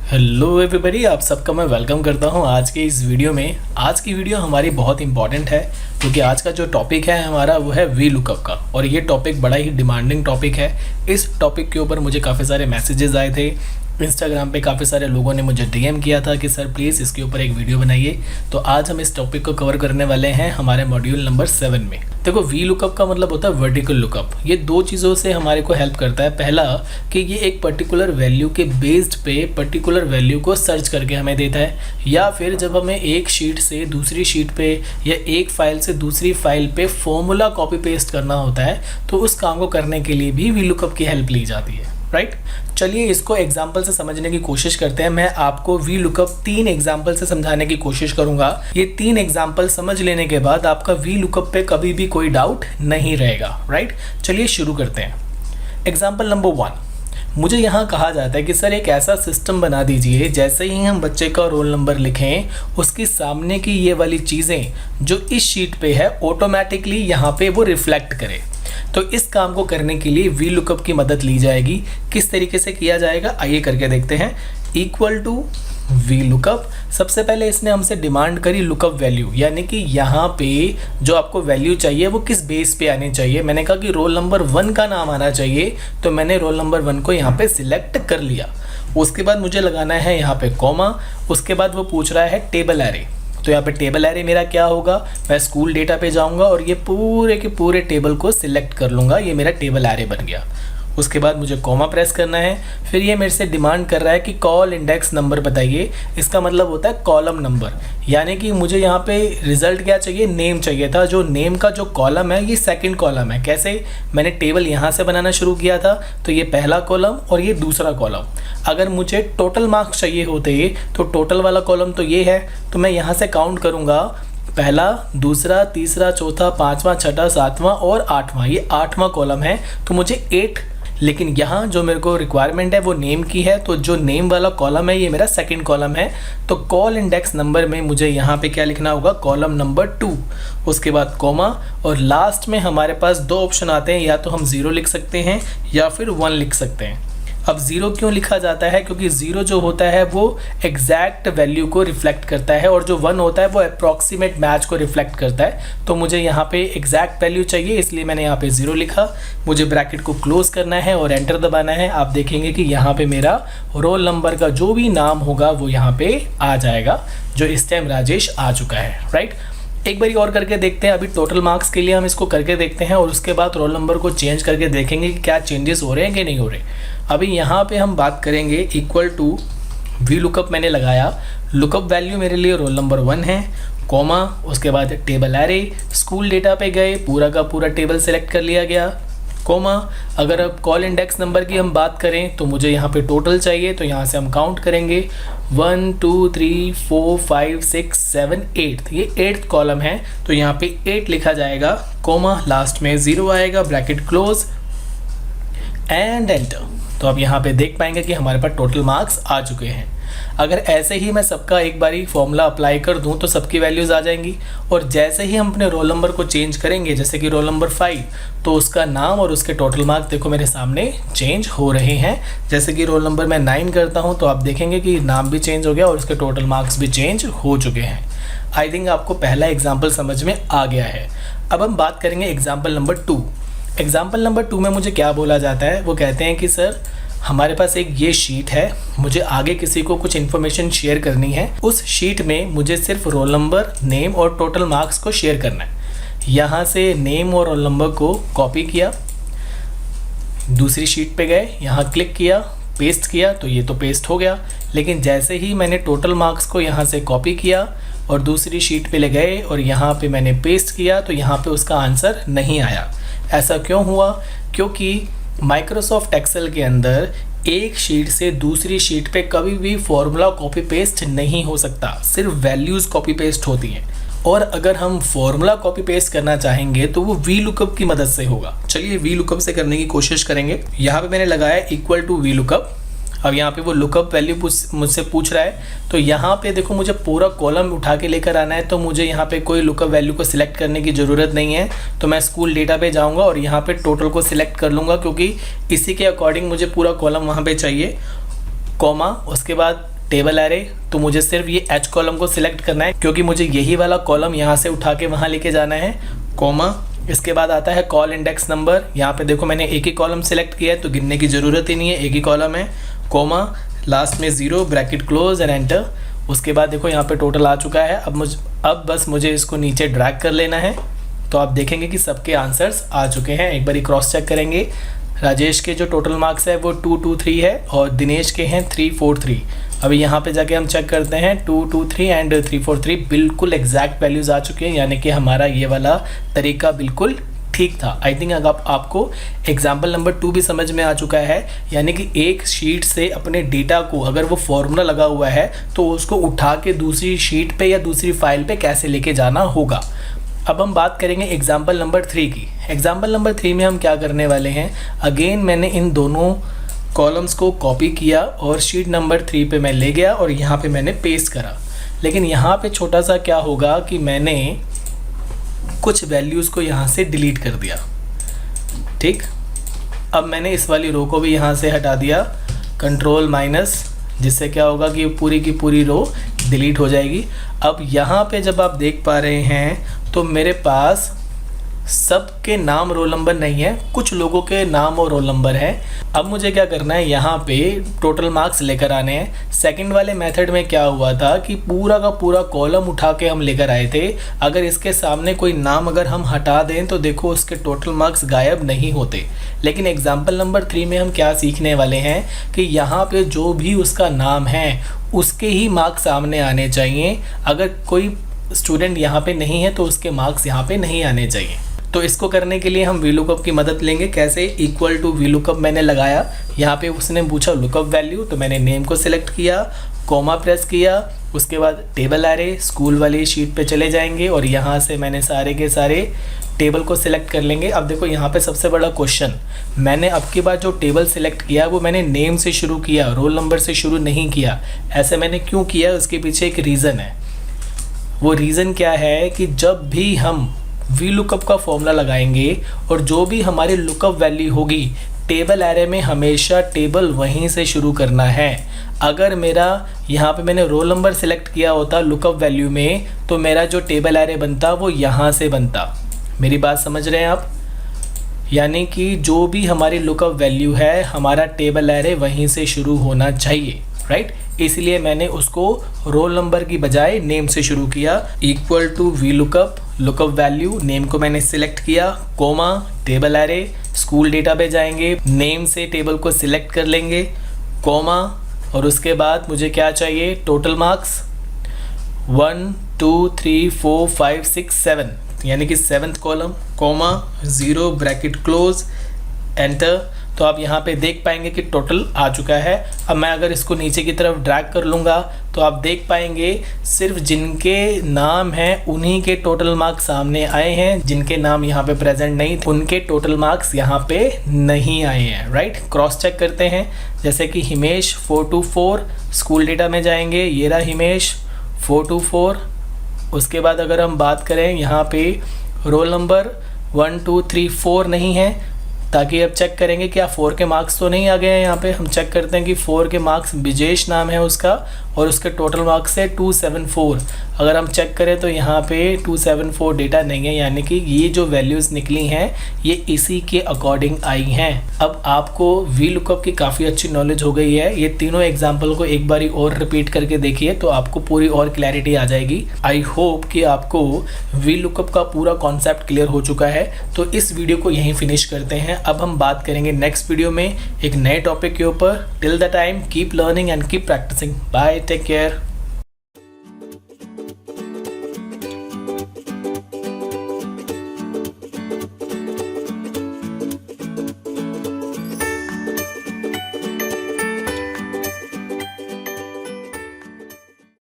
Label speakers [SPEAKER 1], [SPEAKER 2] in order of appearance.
[SPEAKER 1] Hello everybody, आप सबका मैं वेलकम करता हूं आज के इस वीडियो में। आज की वीडियो हमारी बहुत इंपॉर्टेंट है क्योंकि आज का जो टॉपिक है हमारा वो है वी लुकअप का, और ये टॉपिक बड़ा ही डिमांडिंग टॉपिक है। इस टॉपिक के ऊपर मुझे काफ़ी सारे मैसेजेस आए थे, इंस्टाग्राम पे काफ़ी सारे लोगों ने मुझे डीएम किया था कि सर प्लीज़ इसके ऊपर एक वीडियो बनाइए। तो आज हम इस टॉपिक को कवर करने वाले हैं हमारे मॉड्यूल नंबर 7 में। देखो, वी लुकअप का मतलब होता है वर्टिकल लुकअप। ये दो चीज़ों से हमारे को हेल्प करता है। पहला कि ये एक पर्टिकुलर वैल्यू के बेस्ड पे पर्टिकुलर वैल्यू को सर्च करके हमें देता है, या फिर जब हमें एक शीट से दूसरी शीट पे या एक फाइल से दूसरी फाइल पे फॉर्मूला कॉपी पेस्ट करना होता है तो उस काम को करने के लिए भी वी लुकअप की हेल्प ली जाती है, राइट। चलिए इसको एग्जाम्पल से समझने की कोशिश करते हैं। मैं आपको वी लुकअप 3 एग्जाम्पल से समझाने की कोशिश करूंगा। ये 3 एग्जाम्पल समझ लेने के बाद आपका वी लुकअप पे कभी भी कोई डाउट नहीं रहेगा, राइट। चलिए शुरू करते हैं। एग्जाम्पल नंबर 1, मुझे यहाँ कहा जाता है कि सर एक ऐसा सिस्टम बना दीजिए जैसे ही हम बच्चे का रोल नंबर लिखें उसकी सामने की ये वाली चीज़ें जो इस शीट पे है ऑटोमेटिकली यहाँ पे वो रिफ्लेक्ट करे। तो इस काम को करने के लिए वी लुकअप की मदद ली जाएगी। किस तरीके से किया जाएगा आइए करके देखते हैं। इक्वल टू वी लुकअप, सबसे पहले इसने हमसे डिमांड करी लुकअप वैल्यू, यानी कि यहाँ पे जो आपको वैल्यू चाहिए वो किस बेस पे आनी चाहिए। मैंने कहा कि रोल नंबर 1 का नाम आना चाहिए, तो मैंने रोल नंबर 1 को यहाँ पे सिलेक्ट कर लिया। उसके बाद मुझे लगाना है यहाँ पे कॉमा। उसके बाद वो पूछ रहा है टेबल एरे, तो यहाँ पे टेबल एरे मेरा क्या होगा, मैं स्कूल डेटा पे जाऊँगा और ये पूरे के पूरे टेबल को सिलेक्ट कर लूँगा। ये मेरा टेबल एरे बन गया। उसके बाद मुझे कॉमा प्रेस करना है। फिर ये मेरे से डिमांड कर रहा है कि कॉल इंडेक्स नंबर बताइए। इसका मतलब होता है कॉलम नंबर, यानी कि मुझे यहाँ पे रिजल्ट क्या चाहिए, नेम चाहिए था। जो नेम का जो कॉलम है ये सेकंड कॉलम है। कैसे, मैंने टेबल यहाँ से बनाना शुरू किया था तो ये पहला कॉलम और ये दूसरा कॉलम। अगर मुझे टोटल मार्क्स चाहिए होते तो टोटल वाला कॉलम तो ये है, तो मैं यहाँ से काउंट करूँगा, पहला, दूसरा, तीसरा, चौथा, पाँचवा, छठा, सातवां और आठवां। ये 8वां कॉलम है तो मुझे 8, लेकिन यहाँ जो मेरे को रिक्वायरमेंट है वो नेम की है, तो जो नेम वाला कॉलम है ये मेरा सेकंड कॉलम है। तो कॉल इंडेक्स नंबर में मुझे यहाँ पे क्या लिखना होगा, कॉलम नंबर 2। उसके बाद कॉमा, और लास्ट में हमारे पास 2 ऑप्शन आते हैं, या तो हम 0 लिख सकते हैं या फिर 1 लिख सकते हैं। अब 0 क्यों लिखा जाता है, क्योंकि 0 जो होता है वो एग्जैक्ट वैल्यू को रिफ्लेक्ट करता है, और जो 1 होता है वो अप्रॉक्सीमेट मैच को रिफ्लेक्ट करता है। तो मुझे यहाँ पे एग्जैक्ट वैल्यू चाहिए, इसलिए मैंने यहाँ पे 0 लिखा। मुझे ब्रैकेट को क्लोज करना है और एंटर दबाना है। आप देखेंगे कि यहाँ पे मेरा रोल नंबर का जो भी नाम होगा वो यहाँ पे आ जाएगा, जो इस टाइम राजेश आ चुका है, राइट। एक बारी और करके देखते हैं। अभी टोटल मार्क्स के लिए हम इसको करके देखते हैं और उसके बाद रोल नंबर को चेंज करके देखेंगे कि क्या चेंजेस हो रहे हैं कि नहीं हो रहे। अभी यहाँ पे हम बात करेंगे इक्वल टू वी लुकअप मैंने लगाया। लुकअप वैल्यू मेरे लिए रोल नंबर 1 है, कॉमा, उसके बाद टेबल एरे, स्कूल डेटा पे गए, पूरा का पूरा टेबल सेलेक्ट कर लिया गया, कॉमा। अगर अब कॉल इंडेक्स नंबर की हम बात करें तो मुझे यहाँ पे टोटल चाहिए, तो यहाँ से हम काउंट करेंगे 1 2 3 4 5 6 7 8। ये 8th कॉलम है तो यहाँ पे 8 लिखा जाएगा, कॉमा, लास्ट में 0 आएगा, ब्रैकेट क्लोज एंड एंटर। तो अब यहाँ पे देख पाएंगे कि हमारे पास टोटल मार्क्स आ चुके हैं। अगर ऐसे ही मैं सबका एक बारी फॉर्मूला अप्लाई कर दूं तो सबकी वैल्यूज़ आ जाएंगी, और जैसे ही हम अपने रोल नंबर को चेंज करेंगे, जैसे कि रोल नंबर 5, तो उसका नाम और उसके टोटल मार्क्स देखो मेरे सामने चेंज हो रहे हैं। जैसे कि रोल नंबर मैं 9 करता हूं तो आप देखेंगे कि नाम भी चेंज हो गया और उसके टोटल मार्क्स भी चेंज हो चुके हैं। आई थिंक आपको पहला एग्जाम्पल समझ में आ गया है। अब हम बात करेंगे एग्जाम्पल नंबर 2। एग्जाम्पल नंबर 2 में मुझे क्या बोला जाता है, वो कहते हैं कि सर हमारे पास एक ये शीट है, मुझे आगे किसी को कुछ इन्फॉर्मेशन शेयर करनी है। उस शीट में मुझे सिर्फ रोल नंबर, नेम और टोटल मार्क्स को शेयर करना है। यहाँ से नेम और रोल नंबर को कॉपी किया, दूसरी शीट पे गए, यहाँ क्लिक किया, पेस्ट किया, तो ये तो पेस्ट हो गया। लेकिन जैसे ही मैंने टोटल मार्क्स को यहाँ से कॉपी किया और दूसरी शीट पे ले गए और यहाँ पे मैंने पेस्ट किया, तो यहाँ पे उसका आंसर नहीं आया। ऐसा क्यों हुआ, क्योंकि माइक्रोसॉफ्ट एक्सेल के अंदर एक शीट से दूसरी शीट पे कभी भी फॉर्मूला कॉपी पेस्ट नहीं हो सकता, सिर्फ वैल्यूज़ कॉपी पेस्ट होती हैं। और अगर हम फॉर्मूला कॉपी पेस्ट करना चाहेंगे तो वो वी लुकअप की मदद से होगा। चलिए वी लुकअप से करने की कोशिश करेंगे। यहाँ पे मैंने लगाया इक्वल टू वी लुकअप। अब यहाँ पे वो लुकअप वैल्यू मुझसे पूछ रहा है, तो यहाँ पे देखो मुझे पूरा कॉलम उठा के लेकर आना है, तो मुझे यहाँ पे कोई लुकअप वैल्यू को सिलेक्ट करने की ज़रूरत नहीं है। तो मैं स्कूल डेटा पे जाऊँगा और यहाँ पे टोटल को सिलेक्ट कर लूँगा, क्योंकि इसी के अकॉर्डिंग मुझे पूरा कॉलम वहाँ पे चाहिए। कॉमा, उसके बाद टेबल एरे, तो मुझे सिर्फ ये H कॉलम को सिलेक्ट करना है क्योंकि मुझे यही वाला कॉलम यहाँ से उठा के वहाँ लेके जाना है, कॉमा। इसके बाद आता है कॉल इंडेक्स नंबर। यहाँ पे देखो मैंने एक ही कॉलम सिलेक्ट किया है तो गिनने की ज़रूरत ही नहीं है, एक ही कॉलम है, कॉमा, लास्ट में 0, ब्रैकेट क्लोज एंड एंटर। उसके बाद देखो यहाँ पे टोटल आ चुका है। अब बस मुझे इसको नीचे ड्रैग कर लेना है, तो आप देखेंगे कि सबके आंसर्स आ चुके हैं। एक बार क्रॉस चेक करेंगे। राजेश के जो टोटल मार्क्स है वो 223 है और दिनेश के हैं 343। अभी यहाँ पे जाके हम चेक करते हैं 223 एंड 343 बिल्कुल एग्जैक्ट वैल्यूज़ आ चुके हैं, यानी कि हमारा ये वाला तरीका बिल्कुल ठीक था। आई थिंक अगर आपको एग्जाम्पल नंबर 2 भी समझ में आ चुका है, यानी कि एक शीट से अपने डेटा को अगर वो फॉर्मूला लगा हुआ है तो उसको उठा के दूसरी शीट पे या दूसरी फाइल पे कैसे लेके जाना होगा। अब हम बात करेंगे एग्जाम्पल नंबर 3 की। एग्जाम्पल नंबर 3 में हम क्या करने वाले हैं, अगेन मैंने इन दोनों कॉलम्स को कॉपी किया और शीट नंबर 3 पे मैं ले गया और यहाँ पे मैंने पेस्ट करा। लेकिन यहाँ पे छोटा सा क्या होगा कि मैंने कुछ वैल्यूज़ को यहाँ से डिलीट कर दिया। ठीक, अब मैंने इस वाली रो को भी यहाँ से हटा दिया, कंट्रोल माइनस, जिससे क्या होगा कि पूरी की पूरी रो डिलीट हो जाएगी। अब यहाँ पे जब आप देख पा रहे हैं तो मेरे पास सबके नाम रोल नंबर नहीं है, कुछ लोगों के नाम और रोल नंबर है। अब मुझे क्या करना है, यहाँ पे टोटल मार्क्स लेकर आने हैं। सेकंड वाले मेथड में क्या हुआ था कि पूरा का पूरा कॉलम उठा के हम लेकर आए थे। अगर इसके सामने कोई नाम अगर हम हटा दें तो देखो उसके टोटल मार्क्स गायब नहीं होते। लेकिन एग्जाम्पल नंबर 3 में हम क्या सीखने वाले हैं कि यहाँ पे जो भी उसका नाम है उसके ही मार्क्स सामने आने चाहिए। अगर कोई स्टूडेंट यहाँ पे नहीं है तो उसके मार्क्स यहाँ पे नहीं आने चाहिए। तो इसको करने के लिए हम VLOOKUP की मदद लेंगे। कैसे, इक्वल टू VLOOKUP मैंने लगाया। यहाँ पे उसने पूछा लुकअप वैल्यू, तो मैंने नेम को सिलेक्ट किया, कॉमा प्रेस किया। उसके बाद टेबल एरे स्कूल वाली शीट पे चले जाएंगे और यहाँ से मैंने सारे के सारे टेबल को सिलेक्ट कर लेंगे। अब देखो यहाँ पे सबसे बड़ा क्वेश्चन, मैंने अब की बार जो टेबल सिलेक्ट किया वो मैंने नेम से शुरू किया, रोल नंबर से शुरू नहीं किया। ऐसे मैंने क्यों किया, उसके पीछे एक रीज़न है। वो रीज़न क्या है कि जब भी हम VLOOKUP का फॉर्मूला लगाएंगे और जो भी हमारी लुकअप वैल्यू होगी, टेबल एरे में हमेशा टेबल वहीं से शुरू करना है। अगर मेरा यहाँ पे मैंने रोल नंबर सिलेक्ट किया होता लुकअप वैल्यू में तो मेरा जो टेबल एरे बनता वो यहाँ से बनता। मेरी बात समझ रहे हैं आप? यानी कि जो भी हमारी लुकअप वैल्यू है हमारा टेबल एरे वहीं से शुरू होना चाहिए, राइट। इसलिए मैंने उसको रोल नंबर की बजाय नेम से शुरू किया। Equal to VLOOKUP, lookup value, name को मैंने सिलेक्ट किया, comma, table array school data पे जाएंगे, नेम से टेबल को सिलेक्ट कर लेंगे, कोमा, और उसके बाद मुझे क्या चाहिए, टोटल मार्क्स 1 2 3 4 5 6 7, यानी कि 7th column, comma, 0, bracket close, enter. तो आप यहाँ पे देख पाएंगे कि टोटल आ चुका है। अब मैं अगर इसको नीचे की तरफ ड्रैग कर लूँगा तो आप देख पाएंगे सिर्फ जिनके नाम हैं उन्हीं के टोटल मार्क्स सामने आए हैं, जिनके नाम यहाँ पे प्रेजेंट नहीं थे उनके टोटल मार्क्स यहाँ पे नहीं आए हैं, राइट। क्रॉस चेक करते हैं, जैसे कि हिमेश 424 स्कूल डेटा में जाएंगे, ये रहा हिमेश 424। उसके बाद अगर हम बात करें यहाँ पे रोल नंबर 1 2 3 4 नहीं है, ताकि अब चेक करेंगे क्या 4 के मार्क्स तो नहीं आ गए हैं। यहाँ पे हम चेक करते हैं कि 4 के मार्क्स, विजेश नाम है उसका और उसके टोटल मार्क्स है 274। अगर हम चेक करें तो यहाँ पे 274 डेटा नहीं है, यानी कि ये जो वैल्यूज़ निकली हैं ये इसी के अकॉर्डिंग आई हैं। अब आपको VLOOKUP की काफ़ी अच्छी नॉलेज हो गई है। ये तीनों एग्जाम्पल को एक बारी और रिपीट करके देखिए तो आपको पूरी और क्लैरिटी आ जाएगी। आई होप कि आपको VLOOKUP का पूरा कॉन्सेप्ट क्लियर हो चुका है। तो इस वीडियो को यहीं फिनिश करते हैं। अब हम बात करेंगे नेक्स्ट वीडियो में एक नए टॉपिक के ऊपर। Till the time keep learning and keep practicing. Bye, take care.